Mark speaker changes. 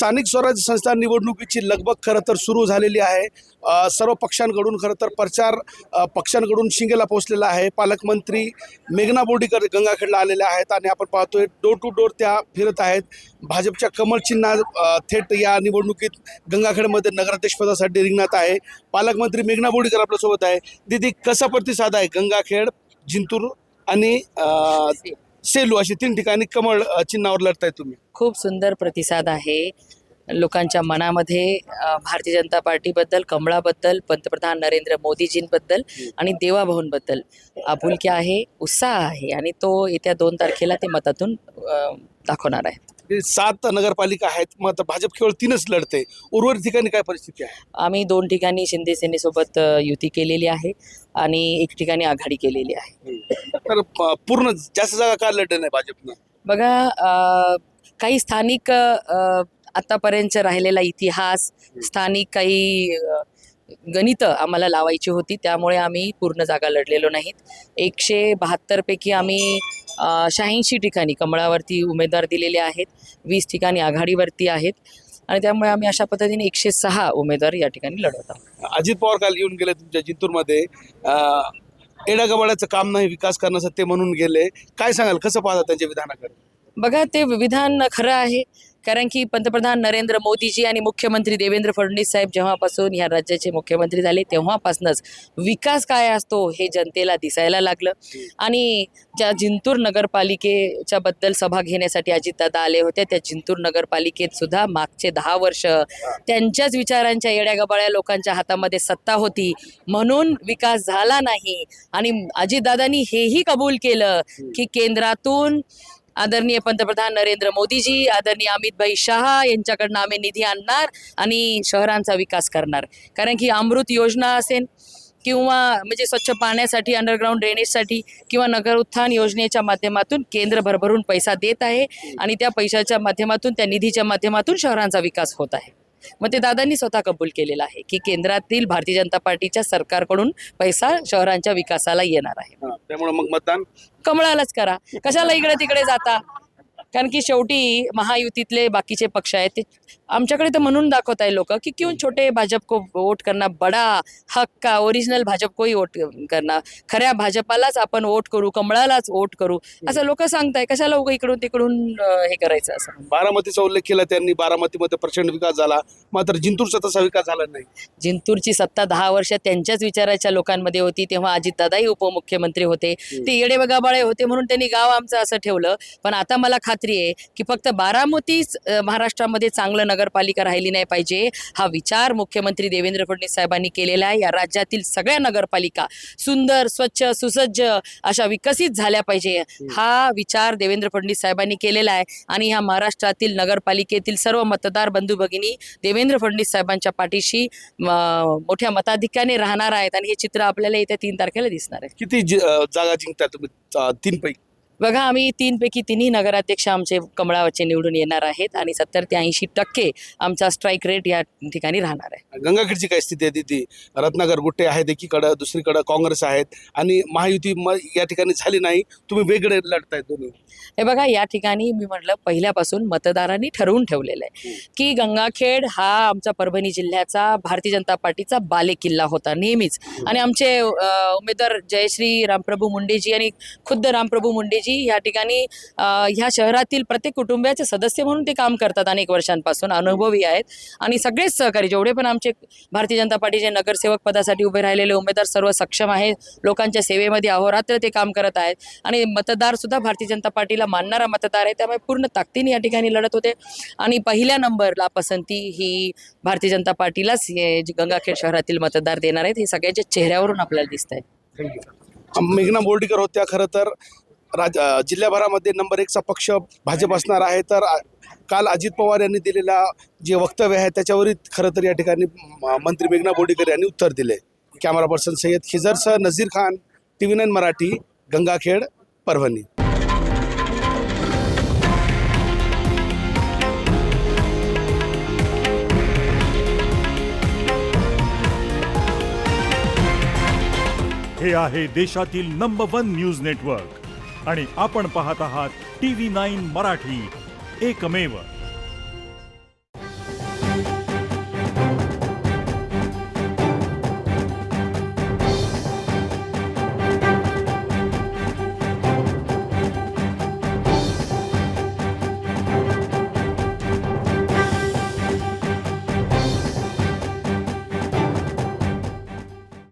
Speaker 1: स्थानिक स्वराज्य संस्था निवडणुकीची लगबग खरं तर सुरू झालेली आहे। सर्व पक्षांकडून खरं तर प्रचार पक्षांकडून शिंगेला पोहोचलेला आहे। पालकमंत्री मेघना बोर्डीकर गंगाखेडला आलेल्या आहेत आणि आपण पाहतोय डोर टू डोर त्या फिरत आहेत। भाजपच्या कमळ चिन्ह थेट या निवडणुकीत गंगाखेडमध्ये नगराध्यक्षपदासाठी रिंगणात आहे। पालकमंत्री मेघना बोर्डीकर आपल्यासोबत आहे। दीदी, कसा प्रतिसाद आहे? गंगाखेड, जिंतूर आणि सेलू अशी 3 ठिकाणी कमळ चिन्हावर लढताय तुम्ही।
Speaker 2: खूप सुंदर प्रतिसाद आहे लोकांच्या मनामध्ये भारतीय जनता पार्टीबद्दल, कमळाबद्दल, पंतप्रधान नरेंद्र मोदीजींबद्दल आणि देवाभाऊंबद्दल आपुलकी आहे, उत्साह आहे आणि तो येत्या 2 तारखेला ते मतातून दाखवणार आहे।
Speaker 1: 7 नगरपालिका आहेत, मग आता भाजप केवळ 3च लढते। उर्वरित ठिकाणी काय परिस्थिती आहे?
Speaker 2: आम्ही 2 ठिकाणी शिंदे सेनेसोबत युती केलेली आहे आणि 1 ठिकाणी आघाडी केलेली आहे।
Speaker 1: तर पूर्ण जास्त जागा का लढले नाही भाजपनं?
Speaker 2: बघा, काही स्थानिक आतापर्यंत राहिलेला इतिहास, स्थानिक काही गणितं आम्हाला लावायची होती, त्यामुळे आम्ही पूर्ण जागा लढलेलो नाहीत। 172 पैकी आम्ही 86 ठिकाणी कमळावरती उमेदवार दिलेले आहेत, 20 ठिकाणी आघाडीवरती आहेत आणि त्यामुळे आम्ही अशा पद्धतीने 106 उमेदवार या ठिकाणी लढवत आहोत।
Speaker 1: अजित पवार काल येऊन गेले तुमच्या जिंतूरमध्ये, येडागबाड्याचं काम नाही विकास करण्याचं ते म्हणून गेले। काय सांगाल, कसं पाहता त्यांच्या विधानाकडे?
Speaker 2: बघा, ते विधान खरं आहे, कारण की पंतप्रधान नरेंद्र मोदीजी आणि मुख्यमंत्री देवेंद्र फडणवीस साहेब जेव्हापासून ह्या राज्याचे मुख्यमंत्री झाले तेव्हापासूनच विकास काय असतो हे जनतेला दिसायला लागलं। आणि ज्या जिंतूर नगरपालिकेच्या बद्दल सभा घेण्यासाठी अजितदादा आले होते, त्या जिंतूर नगरपालिकेत सुद्धा मागचे 10 वर्ष त्यांच्याच विचारांच्या येड्यागबाळ्या लोकांच्या हातामध्ये सत्ता होती, म्हणून विकास झाला नाही। आणि अजितदादांनी हेही कबूल केलं की केंद्रातून आदरणीय पंतप्रधान नरेंद्र मोदीजी, आदरणीय अमितभाई शहा यांच्याकडनं आम्ही निधी आणणार आणि शहरांचा विकास करणार। कारण की अमृत योजना असेल किंवा म्हणजे स्वच्छ पाण्यासाठी, अंडरग्राऊंड ड्रेनेजसाठी किंवा नगर उत्थान योजनेच्या माध्यमातून केंद्र भरभरून पैसा देत आहे आणि त्या पैशाच्या माध्यमातून, त्या निधीच्या माध्यमातून शहरांचा विकास होत आहे। मग ते दादांनी स्वतः कबूल केलेलं आहे की केंद्रातील भारतीय जनता पार्टीच्या सरकारकडून पैसा शहरांच्या विकासाला येणार आहे।
Speaker 1: त्यामुळे मग मतदान कमळालाच
Speaker 2: करा, कशाला इकडे तिकडे जाता? कारण की शेवटी महायुतीतले बाकीचे पक्ष आहेत ते आमच्याकडे तर म्हणून दाखवत आहे लोक की क्यों छोटे भाजप को वोट करना, बडा हक का ओरिजिनल भाजप को ही वोट करना, खऱ्या भाजपालाच आपण वोट करू, कमळालाच वोट करू असं लोक सांगताय। कशाला उगा इकडून तिकडून हे करायचं? असं
Speaker 1: बारामतीचा उल्लेख केला त्यांनी, बारामतीमध्ये प्रचंड विकास झाला, मात्र जिंतूरचा तसा विकास झाला नाही।
Speaker 2: जिंतूरची सत्ता 10 वर्ष त्यांच्याच विचाराच्या लोकांमध्ये होती, तेव्हा अजितदादाही उपमुख्यमंत्री होते, ते येडेबगाबाळे होते म्हणून त्यांनी गाव आमचं असं ठेवलं। पण आता मला खात्री आहे की फक्त बारामतीच महाराष्ट्रामध्ये चांगलं नगरपालिका राहिली नाही पाहिजे, हा विचार मुख्यमंत्री देवेंद्र फडणवीस साहेबांनी केलेला आहे। या राज्यातील सगळ्या नगरपालिका सुंदर, स्वच्छ, सुसज्ज अशा विकसित झाल्या पाहिजे, हा विचार देवेंद्र फडणवीस साहेबांनी केलेला आहे। आणि ह्या महाराष्ट्रातील नगरपालिकेतील सर्व मतदार बंधू भगिनी देवेंद्र फडणवीस साहेबांच्या पाठीशी मोठ्या मताधिक्याने राहणार आहेत आणि हे चित्र आपल्याला येत्या 3 तारखेला दिसणार आहे।
Speaker 1: किती जागा जिंकता तुम्ही 3 पैकी?
Speaker 2: बघा, आम्ही 3 पैकी 3ही नगराध्यक्ष आमचे कमळावरचे निवडून येणार आहेत आणि 70 ते 80% आमचा स्ट्राईक रेट या ठिकाणी राहणार आहे।
Speaker 1: गंगाखेडची काय स्थिती आहे तिथे? रत्नाकर गुट्टे आहेत एकीकडं, दुसरीकडं काँग्रेस आहेत आणि महायुती या ठिकाणी झाली नाही, तुम्ही वेगळे लढताय दोन्ही।
Speaker 2: हे बघा, या ठिकाणी मी म्हटलं पहिल्यापासून मतदारांनी ठरवून ठेवलेलं आहे की गंगाखेड हा आमचा परभणी जिल्ह्याचा भारतीय जनता पार्टीचा बालेकिल्ला होता नेहमीच। आणि आमचे उमेदवार जयश्री रामप्रभू मुंडेजी आणि खुद्द रामप्रभू मुंडेजी या ठिकाणी ह्या शहरातील प्रत्येक कुटुंबाचे सदस्य म्हणून ते काम करतात, अनेक वर्षांपासून अनुभवी आहेत। आणि सगळेच सहकारी जेवढे पण आमचे भारतीय जनता पार्टीचे नगरसेवक पदासाठी उभे राहिलेले उमेदवार सर्व सक्षम आहेत, लोकांच्या सेवेमध्ये अहोरात्र ते काम करत आहेत आणि मतदार सुद्धा भारतीय जनता पार्टीला मानणारा मतदार आहे, त्यामुळे पूर्ण ताकदीने या ठिकाणी लढत होते आणि पहिल्या नंबरला पसंती ही भारतीय जनता पार्टीलाच गंगाखेड शहरातील मतदार देणार आहेत, हे सगळ्याच्या चेहऱ्यावरून आपल्याला दिसत आहे।
Speaker 1: मेघना बोर्डीकर होत्या। खरं तर जिल्ह्याभरामध्ये नंबर 1चा पक्ष भाजप असणार आहे, तर काल अजित पवार यांनी दिलेला जे वक्तव्य आहे त्याच्यावरही खरं तर या ठिकाणी मंत्री मेघना बोर्डीकर यांनी उत्तर दिले। कॅमेरा पर्सन सय्यद खिजरसह नझीर खान, TV9 मराठी, गंगाखेड, परभणी।
Speaker 3: हे आहे देशातील नंबर 1 न्यूज नेटवर्क आणि आपण पाहत आहात TV9 मराठी, एकमेव।